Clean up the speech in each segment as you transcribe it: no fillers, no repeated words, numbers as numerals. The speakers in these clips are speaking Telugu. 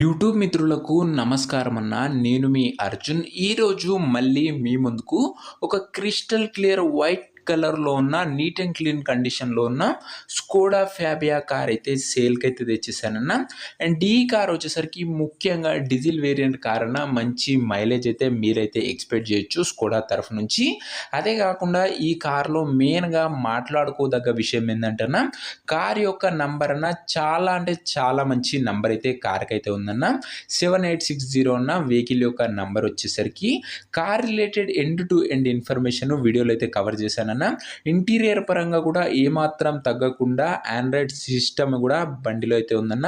యూట్యూబ్ మిత్రులకు నమస్కారం అన్న. నేను మీ అర్జున్. ఈరోజు మళ్ళీ మీ ముందుకు ఒక క్రిస్టల్ క్లియర్ వైట్ కలర్‌లో ఉన్న నీట్ అండ్ క్లీన్ కండిషన్‌లో ఉన్న స్కోడా ఫ్యాబియా కార్ అయితే సేల్‌కైతే తెచ్చేసానన్న. అండ్ ఈ కార్ వచ్చేసరికి ముఖ్యంగా డీజిల్ వేరియంట్ కార్ అన్న. మంచి మైలేజ్ అయితే మీరైతే ఎక్స్‌పెక్ట్ చేయొచ్చు స్కోడా తరఫు నుంచి. అదే కాకుండా ఈ కార్‌లో మెయిన్‌గా మాట్లాడుకోదగ్గ విషయం ఏందంటేనా, కార్ యొక్క నంబర్ అన్న చాలా అంటే చాలా మంచి నంబర్ అయితే కార్‌కైతే ఉందన్న. 7860 అన్న వెహికల్ యొక్క నంబర్ వచ్చేసరికి. Car related end to end information వీడియోలో అయితే కవర్ చేశానన్న. ఇంటీరియర్ పరంగా కూడా ఏమాత్రం తగ్గకుండా ఆండ్రాయిడ్ సిస్టమ్ కూడా బండిలో అయితే ఉందన్న.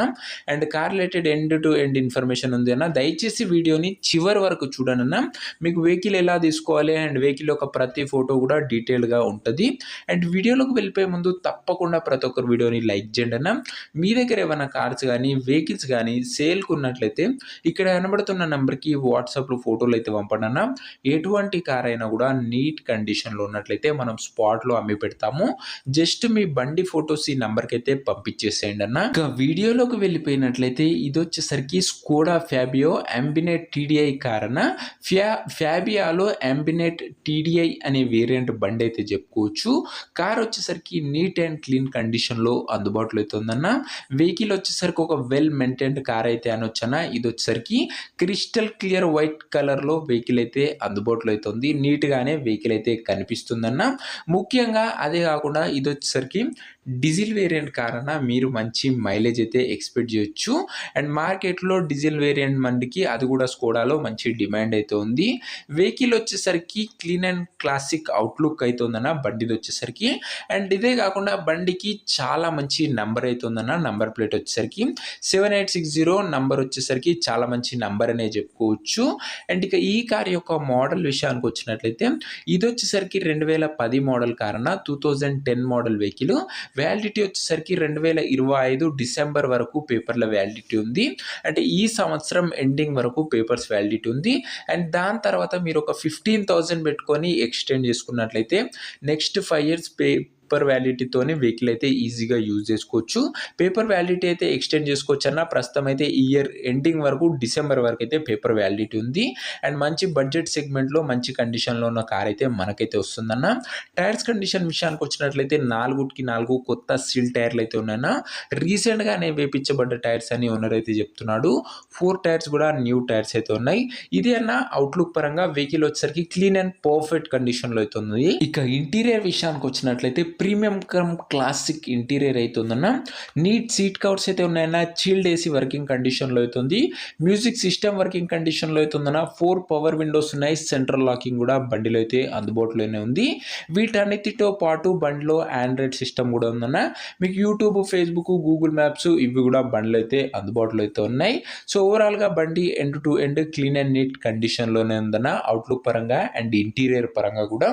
And car related end to end information ఉంది అన్న. దయచేసి వీడియోని చివరి వరకు చూడనన్న. మీకు వెహికల్ ఎలా తీసుకోవాలి అండ్ వెహికల్ యొక్క ప్రతి ఫోటో కూడా డీటెయిల్‌గా ఉంటది. అండ్ వీడియోలోకి వెళ్ళిపోయే ముందు తప్పకుండా ప్రతి ఒక్కరు వీడియోని లైక్ చేయండి అన్న. మీ దగ్గర ఏమైనా కార్స్ కానీ వెహికల్స్ కానీ సేల్‌కి ఉన్నట్లయితే ఇక్కడ కనబడుతున్న నంబర్‌కి వాట్సాప్‌లో ఫోటోలు అయితే పంపండి అన్న. ఎటువంటి కార్ అయినా కూడా నీట్ కండిషన్‌లో ఉన్నట్లయితే మనం స్పాట్‌లో అమ్మి పెడతాము. జస్ట్ మీ బండి ఫోటోస్ ఈ నంబర్‌కి అయితే పంపించేసేయండి అన్న. ఇక వీడియోలోకి వెళ్ళిపోయినట్లయితే ఇదొచ్చేసరికి స్కోడా ఫ్యాబియో అంబినెట్ టీడీఐ కార్ అన్న. ఫ్యాబియాలో అంబినెట్ టీడీఐ అనే వేరియంట్ బండి అయితే చెప్పుకోవచ్చు. కార్ వచ్చేసరికి నీట్ అండ్ క్లీన్ కండిషన్‌లో అందుబాటులో అయితే ఉందన్న. వెహికల్ వచ్చేసరికి ఒక వెల్ మెయింటైన్డ్ కార్ అయితే అనొచ్చన్న. ఇది వచ్చేసరికి క్రిస్టల్ క్లియర్ వైట్ కలర్‌లో వెహికల్ అయితే అందుబాటులో అయితే ఉంది. నీట్‌గానే వెహికల్ అయితే కనిపిస్తుందన్న. ముఖ్యంగా అదే కాకుండా ఇది వచ్చేసరికి డీజిల్ వేరియంట్ కార్ అన్న. మీరు మంచి మైలేజ్ అయితే ఎక్స్పెక్ట్ చేయొచ్చు. అండ్ మార్కెట్లో డీజిల్ వేరియంట్ బండికి అది కూడా స్కోడాలో మంచి డిమాండ్ అయితే ఉంది. వెహికల్ వచ్చేసరికి క్లీన్ అండ్ క్లాసిక్ అవుట్లుక్ అయితే ఉందన్న బండిది వచ్చేసరికి. అండ్ ఇదే కాకుండా బండికి చాలా మంచి నంబర్ అయితే ఉందన్న. నంబర్ ప్లేట్ వచ్చేసరికి 7860 నంబర్ వచ్చేసరికి చాలా మంచి నంబర్ అనే చెప్పుకోవచ్చు. అండ్ ఇక ఈ కార్ యొక్క మోడల్ విషయానికి వచ్చినట్లయితే ఇది వచ్చేసరికి 2010 మోడల్ కార్ అన్న. 2010 మోడల్ వెహికల్. వ్యాలిడిటీ వచ్చేసరికి 2025 డిసెంబర్ వరకు పేపర్ల వ్యాలిడిటీ ఉంది. అంటే ఈ సంవత్సరం ఎండింగ్ వరకు పేపర్స్ వ్యాలిడిటీ ఉంది. అండ్ దాని తర్వాత మీరు ఒక 15,000 పెట్టుకొని ఎక్స్టెండ్ చేసుకున్నట్లయితే నెక్స్ట్ 5 ఇయర్స్ పేపర్ వ్యాలిడిటీతోనే వెహికల్ అయితే ఈజీగా యూజ్ చేసుకోవచ్చు. పేపర్ వ్యాలిడిటీ అయితే ఎక్స్టెండ్ చేసుకోవచ్చు అన్న. ప్రస్తుతం అయితే ఈ ఇయర్ ఎండింగ్ వరకు డిసెంబర్ వరకు అయితే పేపర్ వ్యాలిడిటీ ఉంది. అండ్ మంచి బడ్జెట్ సెగ్మెంట్లో మంచి కండిషన్లో ఉన్న కార్ అయితే మనకైతే వస్తుందన్న. టైర్స్ కండిషన్ విషయానికి వచ్చినట్లయితే 4కి 4 కొత్త సీల్ టైర్లు అయితే ఉన్నాయన్న. రీసెంట్గానే వేపించబడ్డ టైర్స్ అని ఓనర్ అయితే చెప్తున్నాడు. 4 టైర్స్ కూడా న్యూ టైర్స్ అయితే ఉన్నాయి. ఇది అన్న అవుట్లుక్ పరంగా వెహికల్ వచ్చేసరికి క్లీన్ అండ్ పర్ఫెక్ట్ కండిషన్లో అయితే ఉంది. ఇక ఇంటీరియర్ విషయానికి వచ్చినట్లయితే ప్రీమియం కమ్ క్లాసిక్ ఇంటీరియర్ అయితే ఉందన్న. నీట్ సీట్ కవర్స్ అయితే ఉన్నాయన్న. చీల్డ్ ఏసీ వర్కింగ్ కండిషన్లో అయితే ఉంది. మ్యూజిక్ సిస్టమ్ వర్కింగ్ కండిషన్లో అయితే ఉందన్న. 4 పవర్ విండోస్ ఉన్నాయి. సెంట్రల్ లాకింగ్ కూడా బండిలో అయితే అందుబాటులోనే ఉంది. వీటన్నిటితో పాటు బండిలో ఆండ్రాయిడ్ సిస్టమ్ కూడా ఉందన్న. మీకు యూట్యూబ్, ఫేస్బుక్, గూగుల్ మ్యాప్స్ ఇవి కూడా బండ్లు అయితే అందుబాటులో అయితే ఉన్నాయి. సో ఓవరాల్గా బండి end to end clean and neat కండిషన్లోనే ఉందన్న అవుట్లుక్ పరంగా అండ్ ఇంటీరియర్ పరంగా కూడా.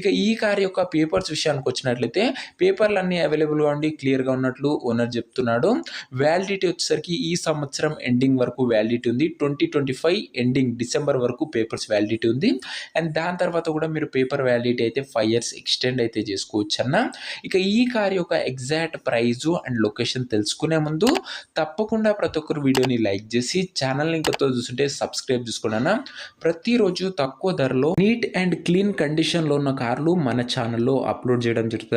ఇక ఈ కార్ యొక్క పేపర్స్ విషయానికి వచ్చినట్లయితే పేపర్లు అన్నీ అవైలబుల్గా ఉండి క్లియర్గా ఉన్నట్లు ఓనర్ చెప్తున్నాడు. వ్యాలిడిటీ వచ్చేసరికి ఈ సంవత్సరం ఎండింగ్ వరకు వ్యాలిడిటీ ఉంది. 2025 ఎండింగ్ డిసెంబర్ వరకు పేపర్స్ వ్యాలిడిటీ ఉంది. అండ్ దాని తర్వాత కూడా మీరు పేపర్ వ్యాలిడిటీ అయితే 5 ఇయర్స్ ఎక్స్టెండ్ అయితే చేసుకోవచ్చు అన్న. ఇక ఈ కార్ యొక్క ఎగ్జాక్ట్ ప్రైజు అండ్ లొకేషన్ తెలుసుకునే ముందు తప్పకుండా ప్రతి ఒక్కరు వీడియోని లైక్ చేసి ఛానల్ని కొత్తగా చూస్తుంటే సబ్స్క్రైబ్ చేసుకోండి అన్న. ప్రతిరోజు తక్కువ ధరలో నీట్ అండ్ క్లీన్ కండిషన్లో ఉన్న కార్లు మన ఛానల్లో అప్లోడ్ చేయడం జరుగుతుందన్న.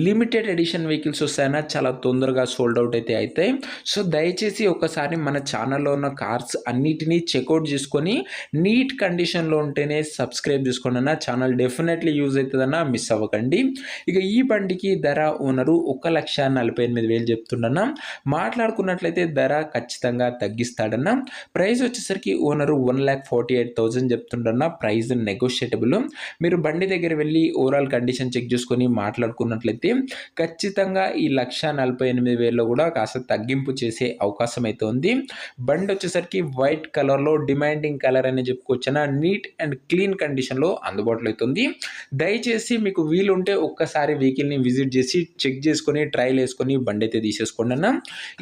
లిమిటెడ్ ఎడిషన్ వెహికల్స్ వస్తాయన్న. చాలా తొందరగా సోల్డ్ అవుట్ అయితే అవుతాయి. సో దయచేసి ఒకసారి మన ఛానల్లో ఉన్న కార్స్ అన్నిటినీ చెక్అవుట్ చేసుకొని నీట్ కండిషన్లో ఉంటేనే సబ్స్క్రైబ్ చేసుకోండి అన్న. ఛానల్ డెఫినెట్లీ యూజ్ అవుతుందన్న. మిస్ అవ్వకండి. ఇక ఈ బండికి ధర ఓనరు 1,48,000 చెప్తుండన్న. మాట్లాడుకున్నట్లయితే ధర ఖచ్చితంగా తగ్గిస్తాడన్న. ప్రైస్ వచ్చేసరికి ఓనరు 1,48,000 చెప్తుండన్న. ప్రైస్ నెగోషియేటబుల్. మీరు బండి దగ్గర వెళ్ళి ఓవరాల్ కండిషన్ చెక్ చేసుకొని మాట్లాడుకున్నట్లయితే ఖచ్చితంగా ఈ 1,48,000లో కూడా కాస్త తగ్గింపు చేసే అవకాశం అయితే ఉంది. బండి వచ్చేసరికి వైట్ కలర్లో డిమాండింగ్ కలర్ అని చెప్పుకోవచ్చున. నీట్ అండ్ క్లీన్ కండిషన్లో అందుబాటులో అవుతుంది. దయచేసి మీకు వీలుంటే ఒక్కసారి వెహికల్ని విజిట్ చేసి చెక్ చేసుకొని ట్రయల్ వేసుకొని బండి అయితే తీసేసుకోండి అన్న.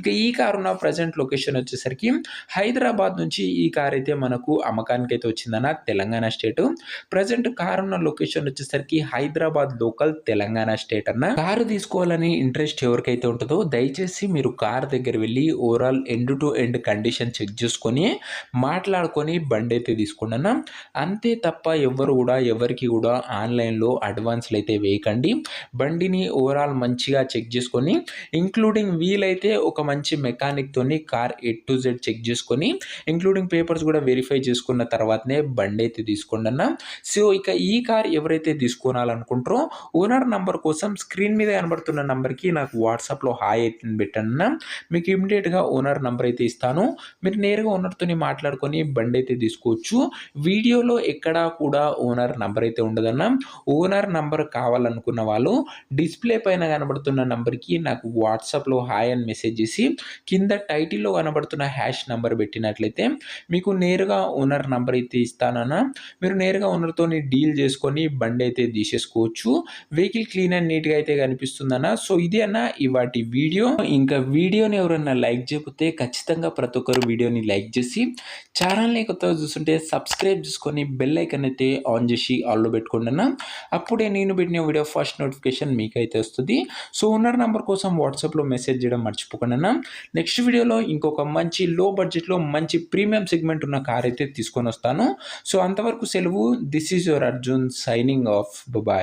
ఇక ఈ కారు ఉన్న ప్రజెంట్ లొకేషన్ వచ్చేసరికి హైదరాబాద్ నుంచి ఈ కార్ అయితే మనకు అమ్మకానికి అయితే వచ్చిందన్న. తెలంగాణ స్టేట్. ప్రజెంట్ కార్ ఉన్న లొకేషన్ వచ్చేసరికి హైదరాబాద్ లోకల్ తెలంగాణ స్టేట్ అన్న. కారు తీసుకోవాలని ఇంట్రెస్ట్ ఎవరికైతే ఉంటుందో దయచేసి మీరు కార్ దగ్గర వెళ్ళి overall end to end condition check చేసుకొని మాట్లాడుకొని బండి అయితే తీసుకోండి అన్న. అంతే తప్ప ఎవరికి కూడా ఆన్లైన్లో అడ్వాన్స్లు అయితే వేయకండి. బండిని ఓవరాల్ మంచిగా చెక్ చేసుకొని ఇంక్లూడింగ్ వీలైతే ఒక మంచి మెకానిక్ తోని car A to Z check చేసుకొని ఇంక్లూడింగ్ పేపర్స్ కూడా వెరిఫై చేసుకున్న తర్వాతనే బండి అయితే తీసుకోండి అన్న. సో ఇక ఈ కార్ ఎవరైతే తీసుకోవాలనుకుంటారో ఓనర్ నంబర్ కోసం స్క్రీన్ మీద కనబడుతున్న నంబర్కి నాకు వాట్సాప్లో హాయ్ అయితే పెట్టండి. మీకు ఇమీడియట్గా ఓనర్ నంబర్ అయితే ఇస్తాను. మీరు నేరుగా ఓనర్తో మాట్లాడుకొని బండి అయితే తీసుకోవచ్చు. వీడియోలో ఎక్కడా కూడా ఓనర్ నంబర్ అయితే ఉండదన్న. ఓనర్ నంబర్ కావాలనుకున్న వాళ్ళు డిస్ప్లే పైన కనబడుతున్న నంబర్కి నాకు వాట్సాప్లో హాయ్ అని మెసేజ్ చేసి కింద టైటిల్లో కనబడుతున్న హ్యాష్ నంబర్ పెట్టినట్లయితే మీకు నేరుగా ఓనర్ నంబర్ అయితే ఇస్తానన్నా. మీరు నేరుగా ఓనర్తో డీల్ చేసుకొని బండి అయితే తీసేసుకోవచ్చు. వెహికల్ క్లీన్ అండ్ నీట్గా అయితే కనిపిస్తుందన్న. సో ఇది అన్న ఇవాటి వీడియో. ఇంకా వీడియోని ఎవరన్నా లైక్ చేయకపోతే ఖచ్చితంగా ప్రతి ఒక్కరు వీడియోని లైక్ చేసి ఛానల్ని కొత్తగా చూస్తుంటే సబ్స్క్రైబ్ చేసుకొని బెల్ ఐకాన్ అయితే ఆన్ చేసి ఆల్లో పెట్టుకోండి అన్న. అప్పుడే నేను పెట్టిన వీడియో ఫస్ట్ నోటిఫికేషన్ మీకైతే వస్తుంది. సో ఓనర్ నంబర్ కోసం వాట్సాప్లో మెసేజ్ చేయడం మర్చిపోకండి అన్న. నెక్స్ట్ వీడియోలో ఇంకొక మంచి లో బడ్జెట్లో మంచి ప్రీమియం సెగ్మెంట్ ఉన్న కార్ అయితే తీసుకొని వస్తాను. సో అంతవరకు సెలవు. This is your Arjun signing off. Bye.